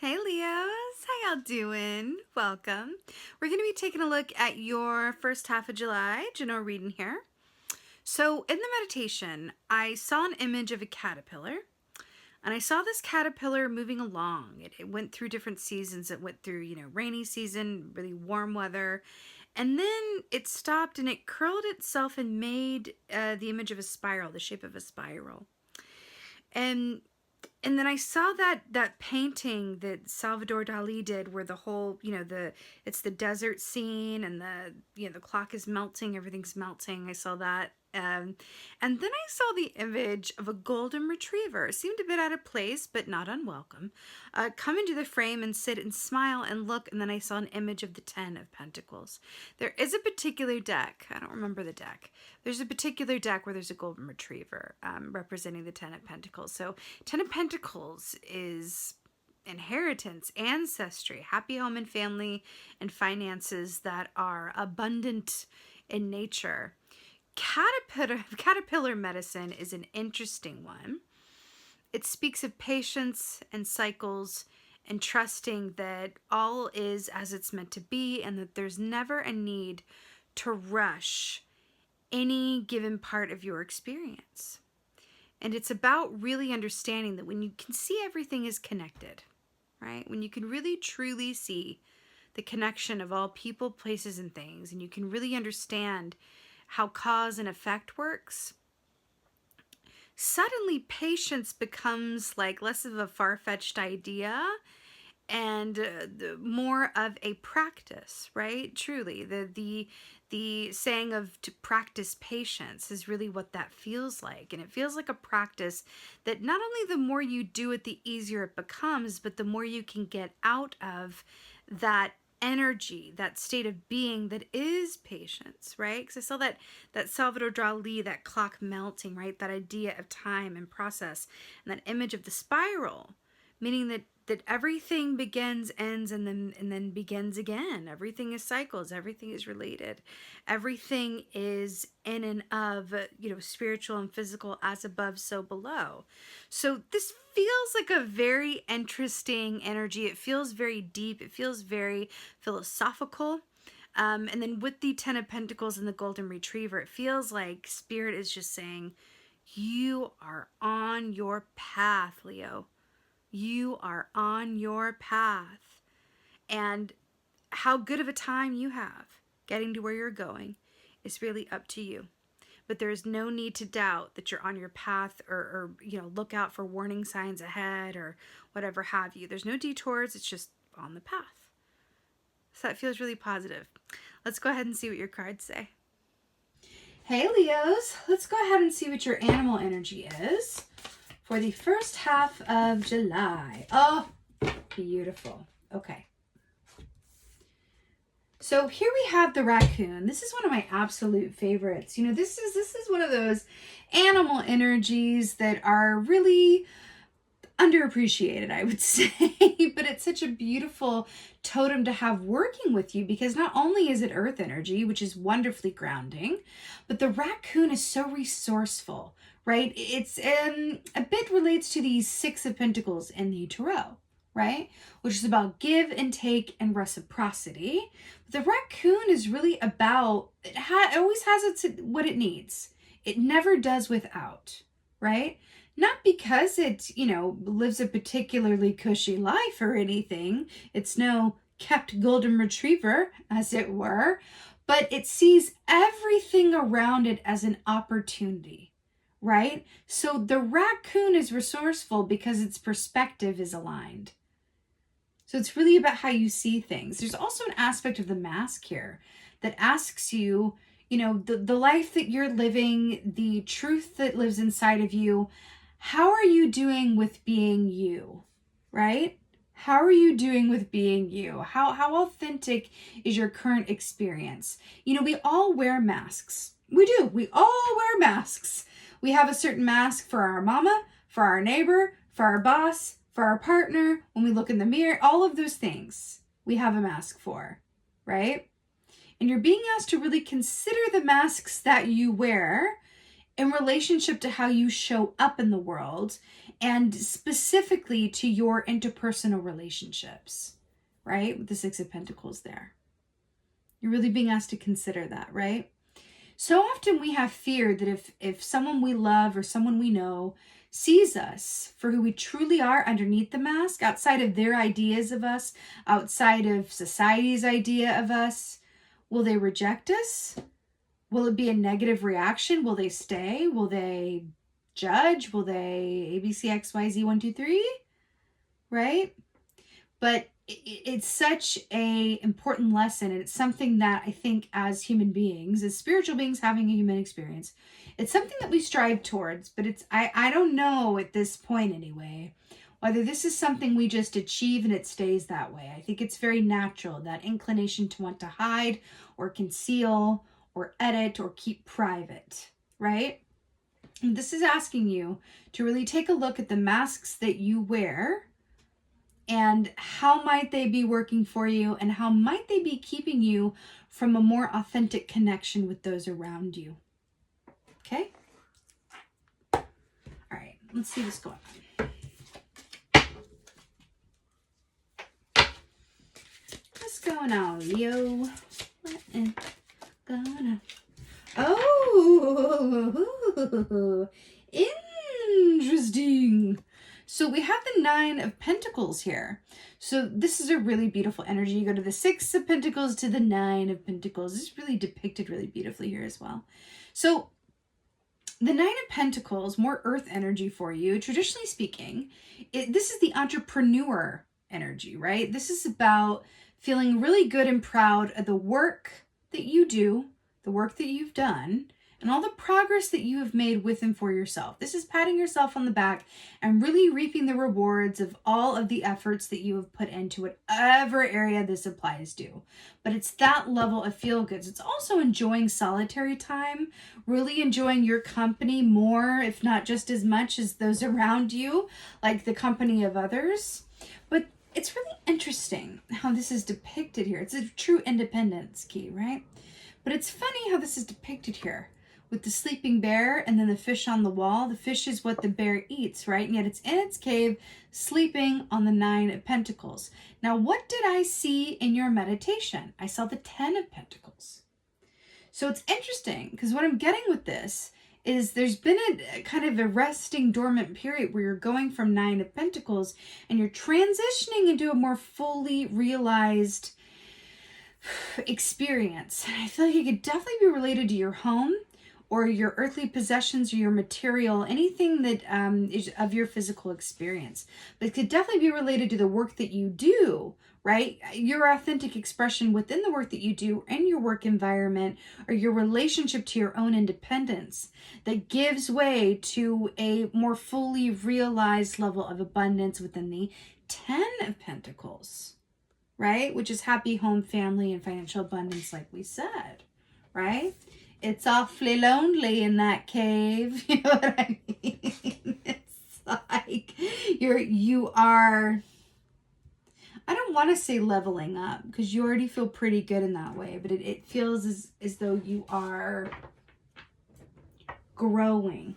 Hey Leos, how y'all doing? Welcome. We're going to be taking a look at your first half of July, general reading here. So in the meditation, I saw an image of a caterpillar, and I saw this caterpillar moving along. It went through different seasons. It went through, rainy season, really warm weather, and then it stopped and it curled itself and made the image of a spiral, the shape of a spiral. And then I saw that painting that Salvador Dali did, where the whole, it's the desert scene, and the clock is melting, everything's melting. I saw that, and then I saw the image of a golden retriever. It seemed a bit out of place, but not unwelcome. Come into the frame and sit and smile and look, and then I saw an image of the 10 of Pentacles. There is a particular deck. I don't remember the deck. There's a particular deck where there's a golden retriever representing the 10 of Pentacles. So 10 of Pentacles is inheritance, ancestry, happy home and family, and finances that are abundant in nature. Caterpillar medicine is an interesting one. It speaks of patience and cycles and trusting that all is as it's meant to be, and that there's never a need to rush any given part of your experience. And it's about really understanding that when you can see everything is connected, right? When you can really truly see the connection of all people, places, and things, and you can really understand how cause and effect works, suddenly patience becomes like less of a far-fetched idea and more of a practice, right? Truly, the saying of to practice patience is really what that feels like. And it feels like a practice that not only the more you do it, the easier it becomes, but the more you can get out of that energy, that state of being that is patience, right? Because I saw that Salvador Dali, that clock melting, right? That idea of time and process, and that image of the spiral, meaning that everything begins, ends, and then begins again. Everything is cycles. Everything is related. Everything is in and of, spiritual and physical, as above, so below. So this feels like a very interesting energy. It feels very deep. It feels very philosophical. And then with the 10 of Pentacles and the Golden Retriever, it feels like Spirit is just saying, you are on your path, Leo. You are on your path. And how good of a time you have getting to where you're going is really up to you. But there's no need to doubt that you're on your path, or look out for warning signs ahead or whatever have you. There's no detours. It's just on the path. So that feels really positive. Let's go ahead and see what your cards say. Hey Leos, let's go ahead and see what your animal energy is for the first half of July. Oh, beautiful. Okay. So here we have the raccoon. This is one of my absolute favorites. This is one of those animal energies that are really underappreciated, I would say, but it's such a beautiful totem to have working with you, because not only is it earth energy, which is wonderfully grounding, but the raccoon is so resourceful, right? It's a bit relates to the 6 of Pentacles in the Tarot, right? Which is about give and take and reciprocity. But the raccoon is really about, it always has what it needs. It never does without, right? Not because it, lives a particularly cushy life or anything. It's no kept golden retriever, as it were, but it sees everything around it as an opportunity, right? So the raccoon is resourceful because its perspective is aligned. So it's really about how you see things. There's also an aspect of the mask here that asks you, the life that you're living, the truth that lives inside of you, how are you doing with being you, right? How are you doing with being you? How authentic is your current experience? We all wear masks. We do. We all wear masks. We have a certain mask for our mama, for our neighbor, for our boss, for our partner. When we look in the mirror, all of those things we have a mask for, right? And you're being asked to really consider the masks that you wear in relationship to how you show up in the world, and specifically to your interpersonal relationships, right? With the Six of Pentacles there. You're really being asked to consider that, right? So often we have fear that if someone we love or someone we know sees us for who we truly are underneath the mask, outside of their ideas of us, outside of society's idea of us, will they reject us? Will it be a negative reaction? Will they stay? Will they judge? Will they ABCXYZ 1, 2, 3? Right? But it's such a important lesson, and it's something that I think as human beings, as spiritual beings having a human experience, it's something that we strive towards. But it's I don't know at this point anyway whether this is something we just achieve and it stays that way. I think it's very natural, that inclination to want to hide or conceal or edit or keep private, right? And this is asking you to really take a look at the masks that you wear, and how might they be working for you, and how might they be keeping you from a more authentic connection with those around you. Okay? All right, let's see what's going on. What's going on, Leo? What is going on? Oh, interesting. So we have the Nine of Pentacles here. So this is a really beautiful energy. You go to the Six of Pentacles to the Nine of Pentacles. It's really depicted really beautifully here as well. So the Nine of Pentacles, more earth energy for you. Traditionally speaking, this is the entrepreneur energy, right? This is about feeling really good and proud of the work that you do, the work that you've done, and all the progress that you have made with and for yourself. This is patting yourself on the back and really reaping the rewards of all of the efforts that you have put into whatever area this applies to. But it's that level of feel goods. It's also enjoying solitary time, really enjoying your company more, if not just as much as those around you, like the company of others. But it's really interesting how this is depicted here. It's a true independence key, right? But it's funny how this is depicted here with the sleeping bear and then the fish on the wall. The fish is what the bear eats, right? And yet it's in its cave sleeping on the Nine of Pentacles. Now, what did I see in your meditation? I saw the 10 of Pentacles. So it's interesting because what I'm getting with this is there's been a kind of a resting dormant period where you're going from Nine of Pentacles and you're transitioning into a more fully realized experience. And I feel like it could definitely be related to your home or your earthly possessions or your material, anything that is of your physical experience. But it could definitely be related to the work that you do, right? Your authentic expression within the work that you do and your work environment, or your relationship to your own independence that gives way to a more fully realized level of abundance within the 10 of Pentacles, right? Which is happy home, family, and financial abundance, like we said, right? It's awfully lonely in that cave. You know what I mean? It's like you are, I don't want to say leveling up because you already feel pretty good in that way, but it feels as though you are growing,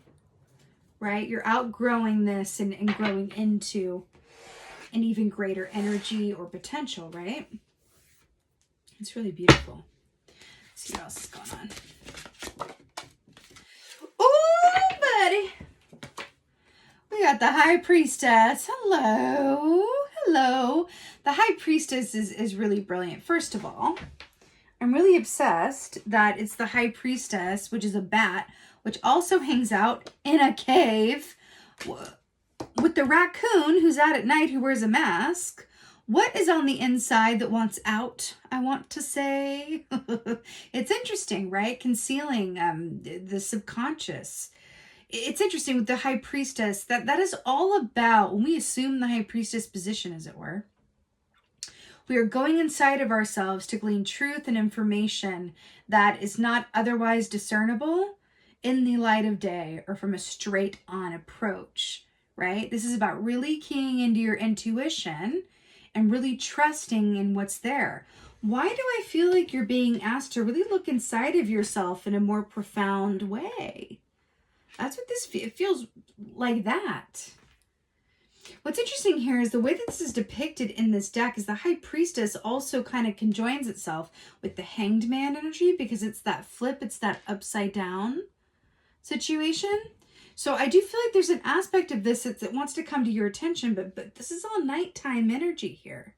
right? You're outgrowing this and growing into an even greater energy or potential, right? It's really beautiful. Let's see what else is going on. Oh, buddy. We got the High Priestess. Hello. Hello. The High Priestess is really brilliant. First of all, I'm really obsessed that it's the High Priestess, which is a bat, which also hangs out in a cave with the raccoon who's out at night, who wears a mask. What is on the inside that wants out, I want to say? It's interesting, right? Concealing the subconscious. It's interesting with the High Priestess, that is all about, when we assume the High Priestess position, as it were, we are going inside of ourselves to glean truth and information that is not otherwise discernible in the light of day or from a straight on approach, right? This is about really keying into your intuition and really trusting in what's there. Why do I feel like you're being asked to really look inside of yourself in a more profound way? That's what this it feels like that. What's interesting here is the way that this is depicted in this deck is the High Priestess also kind of conjoins itself with the Hanged Man energy because it's that flip, it's that upside down situation. So I do feel like there's an aspect of this that wants to come to your attention, but this is all nighttime energy here,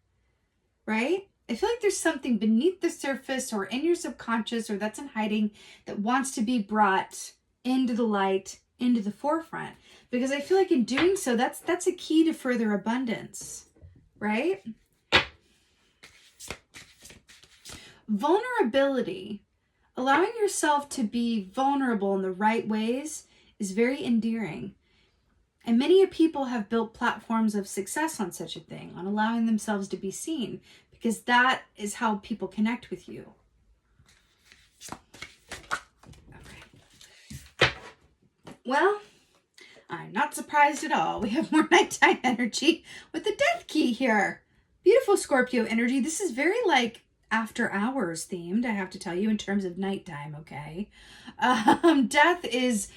right? I feel like there's something beneath the surface or in your subconscious or that's in hiding that wants to be brought into the light, into the forefront. Because I feel like in doing so, that's a key to further abundance, right? Vulnerability, allowing yourself to be vulnerable in the right ways is very endearing. And many people have built platforms of success on such a thing, on allowing themselves to be seen, because that is how people connect with you. Okay. Well, I'm not surprised at all. We have more nighttime energy with the death key here. Beautiful Scorpio energy. This is very like after hours themed, I have to tell you, in terms of nighttime, okay? Death is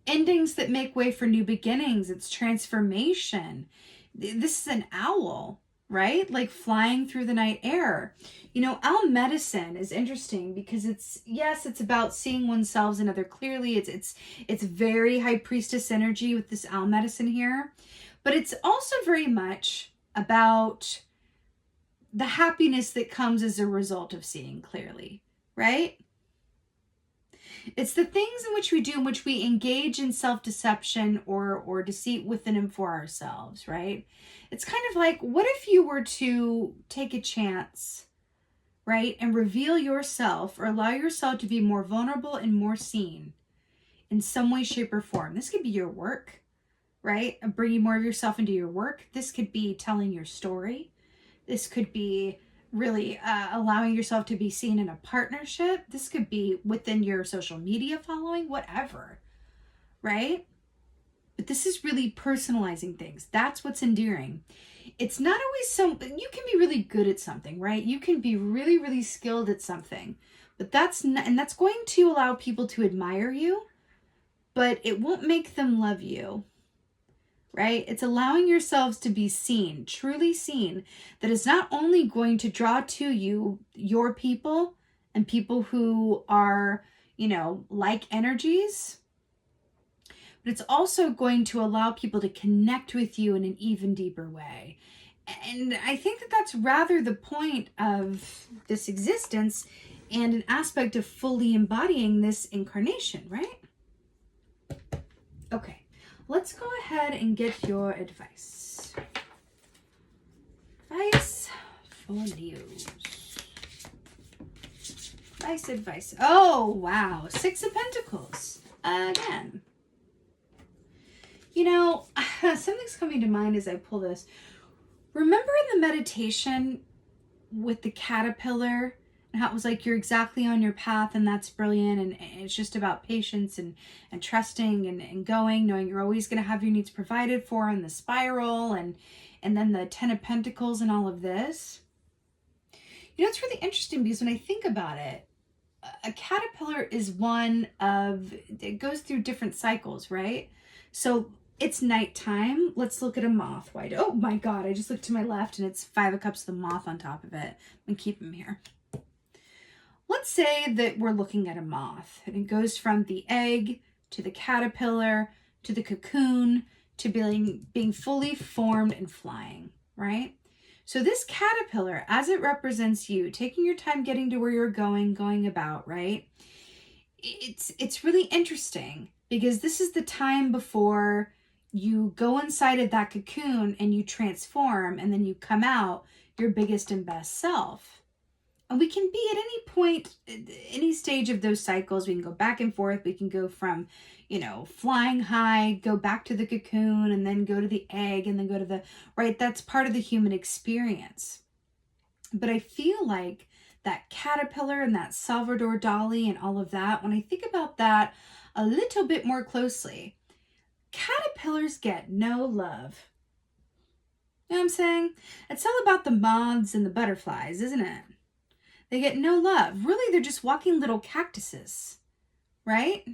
endings that make way for new beginnings. It's transformation. This is an owl, right? Like flying through the night air. You know, owl medicine is interesting because it's about seeing oneself and other clearly. It's very High Priestess energy with this owl medicine here. But it's also very much about the happiness that comes as a result of seeing clearly, right? It's the things in which we do, in which we engage in self-deception or deceit within and for ourselves, right? It's kind of like, what if you were to take a chance, right, and reveal yourself or allow yourself to be more vulnerable and more seen in some way, shape, or form? This could be your work, right? Bringing more of yourself into your work. This could be telling your story. This could be really allowing yourself to be seen in a partnership. This could be within your social media following, whatever, right? But this is really personalizing things. That's what's endearing. It's not always you can be really good at something, right? You can be really, really skilled at something, but that's going to allow people to admire you, but it won't make them love you. Right? It's allowing yourselves to be seen, truly seen, that is not only going to draw to you your people and people who are, like energies, but it's also going to allow people to connect with you in an even deeper way. And I think that that's rather the point of this existence and an aspect of fully embodying this incarnation, right? Okay. Let's go ahead and get your advice. Advice for Leos. Advice. Oh, wow. 6 of Pentacles. Again. Something's coming to mind as I pull this. Remember in the meditation with the caterpillar and how it was like you're exactly on your path and that's brilliant and it's just about patience and trusting and going, knowing you're always going to have your needs provided for in the spiral and then the 10 of Pentacles and all of this. It's really interesting because when I think about it, a caterpillar is it goes through different cycles, right? So it's nighttime. Let's look at a moth. Oh my God, I just looked to my left and it's 5 of Cups, the moth on top of it. I'm going to keep him here. Let's say that we're looking at a moth and it goes from the egg to the caterpillar to the cocoon to being fully formed and flying, right? So this caterpillar, as it represents you, taking your time getting to where you're going about, right? It's really interesting because this is the time before you go inside of that cocoon and you transform and then you come out your biggest and best self. And we can be at any point, any stage of those cycles. We can go back and forth. We can go from, flying high, go back to the cocoon, and then go to the egg, and then go to right? That's part of the human experience. But I feel like that caterpillar and that Salvador Dali and all of that, when I think about that a little bit more closely, caterpillars get no love. You know what I'm saying? It's all about the moths and the butterflies, isn't it? They get no love. Really, they're just walking little cactuses, right?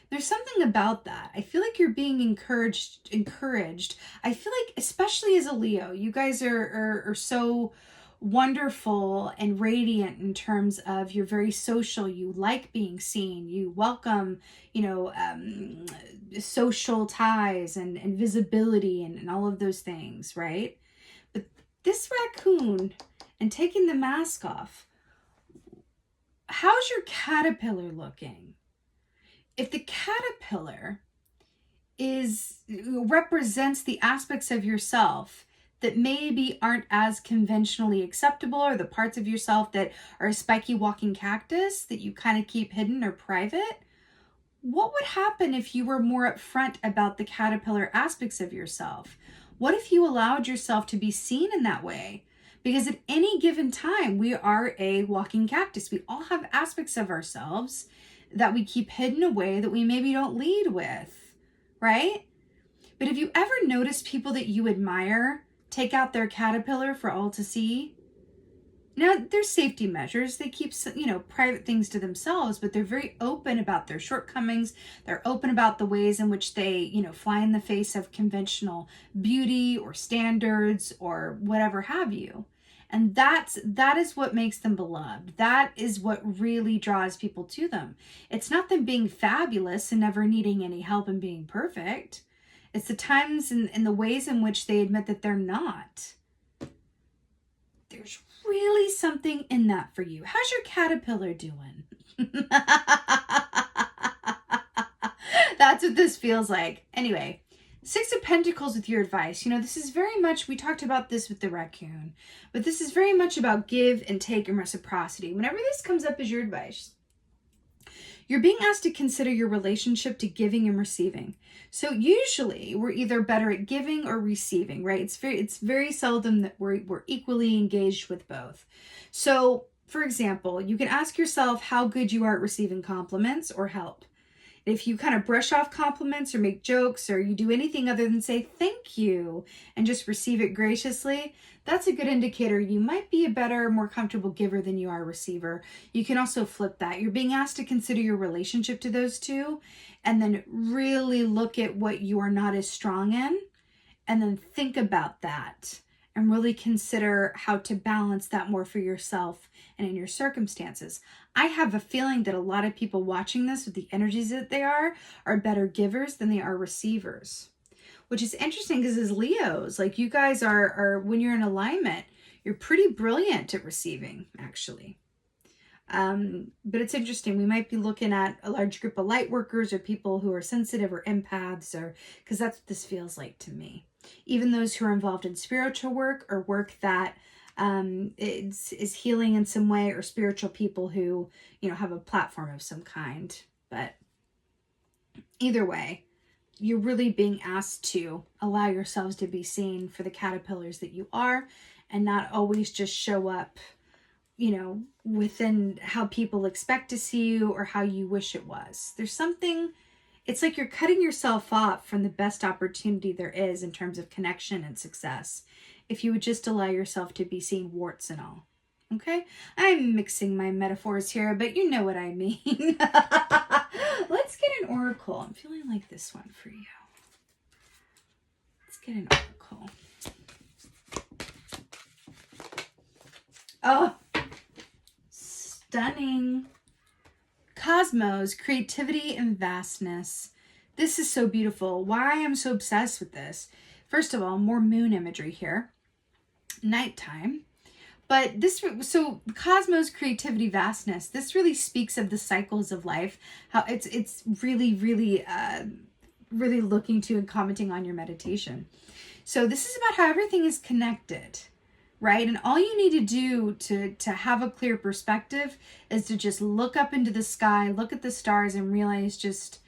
There's something about that. I feel like you're being encouraged. I feel like, especially as a Leo, you guys are so wonderful and radiant in terms of you're very social. You like being seen. You welcome, social ties and visibility and all of those things, right? But this raccoon and taking the mask off, how's your caterpillar looking? If the caterpillar represents the aspects of yourself that maybe aren't as conventionally acceptable, or the parts of yourself that are a spiky walking cactus that you kind of keep hidden or private, what would happen if you were more upfront about the caterpillar aspects of yourself? What if you allowed yourself to be seen in that way? Because at any given time, we are a walking cactus. We all have aspects of ourselves that we keep hidden away that we maybe don't lead with, right? But have you ever noticed people that you admire take out their caterpillar for all to see? Now, there's safety measures. They keep, private things to themselves, but they're very open about their shortcomings. They're open about the ways in which they, fly in the face of conventional beauty or standards or whatever have you. And that is what makes them beloved. That is what really draws people to them. It's not them being fabulous and never needing any help and being perfect. It's the times and the ways in which they admit that they're not. There's really something in that for you. How's your caterpillar doing? That's what this feels like. Anyway, Six of Pentacles with your advice. This is very much, we talked about this with the raccoon, but this is very much about give and take and reciprocity. Whenever this comes up as your advice, you're being asked to consider your relationship to giving and receiving. So usually we're either better at giving or receiving, right? It's very seldom that we're equally engaged with both. So, for example, you can ask yourself how good you are at receiving compliments or help. If you kind of brush off compliments or make jokes or you do anything other than say thank you and just receive it graciously, that's a good indicator you might be a better, more comfortable giver than you are a receiver. You can also flip that. You're being asked to consider your relationship to those two and then really look at what you are not as strong in and then think about that and really consider how to balance that more for yourself and in your circumstances. I have a feeling that a lot of people watching this with the energies that they are better givers than they are receivers, which is interesting because as Leos, like you guys are when you're in alignment, you're pretty brilliant at receiving, actually. But it's interesting. We might be looking at a large group of light workers or people who are sensitive or empaths, or because that's what this feels like to me. Even those who are involved in spiritual work or work that is healing in some way, or spiritual people who, have a platform of some kind. But either way, you're really being asked to allow yourselves to be seen for the caterpillars that you are and not always just show up, within how people expect to see you or how you wish it was. There's something, it's like you're cutting yourself off from the best opportunity there is in terms of connection and success if you would just allow yourself to be seen, warts and all. Okay? I'm mixing my metaphors here, but you know what I mean. Let's get an oracle. I'm feeling like this one for you. Let's get an oracle. Oh, stunning. Cosmos, creativity and vastness. This is so beautiful. Why I'm so obsessed with this. First of all, more moon imagery here. Nighttime. But so cosmos, creativity, vastness, this really speaks of the cycles of life, how it's really, really, really looking to and commenting on your meditation. So this is about how everything is connected, right? And all you need to do to have a clear perspective is to just look up into the sky, look at the stars, and realize just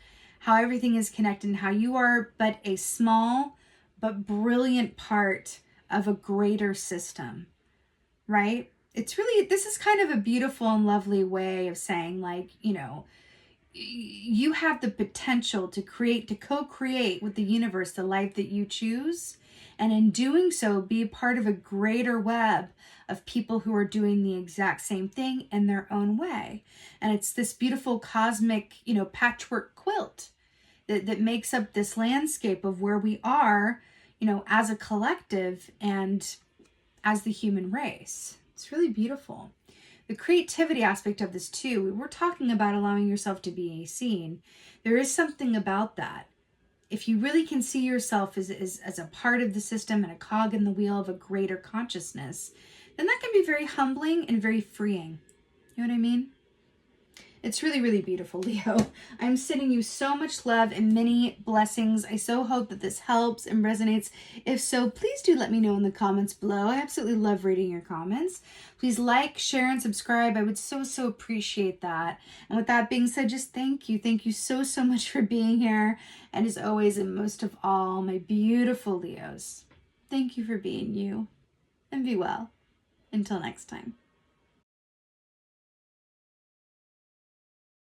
how everything is connected and how you are but a small but brilliant part of a greater system, right? It's really, this is kind of a beautiful and lovely way of saying, like, you have the potential to co-create with the universe the life that you choose. And in doing so, be part of a greater web of people who are doing the exact same thing in their own way. And it's this beautiful cosmic, patchwork quilt that makes up this landscape of where we are, as a collective and as the human race. It's really beautiful. The creativity aspect of this too, we're talking about allowing yourself to be seen. There is something about that. If you really can see yourself as a part of the system and a cog in the wheel of a greater consciousness, then that can be very humbling and very freeing. You know what I mean? It's really, really beautiful, Leo. I'm sending you so much love and many blessings. I so hope that this helps and resonates. If so, please do let me know in the comments below. I absolutely love reading your comments. Please like, share, and subscribe. I would so appreciate that. And with that being said, just thank you. Thank you so much for being here. And as always, and most of all, my beautiful Leos, thank you for being you. And be well. Until next time.